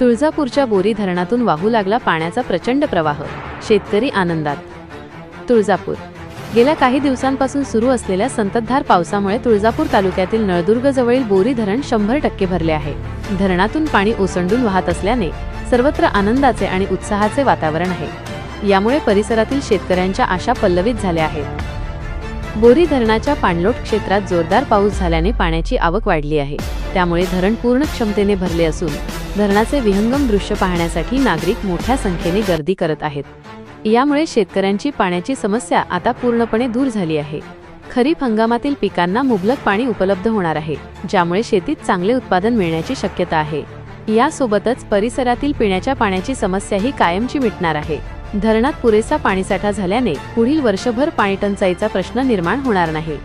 तुळजापूरच्या बोरी धरणातून वाहू लागला पाण्याचा प्रचंड प्रवाह, शेतकरी आनंदात। तुळजापूर गेल्या काही दिवसांपासून सुरू असलेल्या संततधार पावसामुळे तुळजापूर तालुक्यातील नळदुर्ग जवळील बोरी धरण 100% भरले आहे। धरणातून पाणी ओसंडून वाहत असल्याने सर्वत्र आनंदाचे आणि उत्साहाचे वातावरण आहे। यामुळे परिसरातील शेतकऱ्यांच्या आशा पल्लवित झाल्या आहेत। बोरी धरणाच्या पाणलोट क्षेत्रात जोरदार पाऊस झाल्याने पाण्याची आवक वाढली आहे। त्यामुळे धरण पूर्ण क्षमतेने भरले असून धरणाचे विहंगम दृश्य पाहण्यासाठी नागरिक मोठ्या संख्येने गर्दी करत आहेत। यामुळे शेतकऱ्यांची पाण्याची समस्या आता पूर्णपणे दूर झाली आहे। खरीप हंगामातील पिकांना मुबलक पाणी उपलब्ध होणार आहे, ज्यामुळे शेतीत चांगले उत्पादन मिळण्याची शक्यता आहे। यासोबतच परिसरातील पिण्याच्या पाण्याची समस्याही कायमची मिटणार आहे। धरणात पुरेसा पाणीसाठा झाल्याने पुढील वर्षभर पाणीटंचाईचा प्रश्न निर्माण होणार नाही।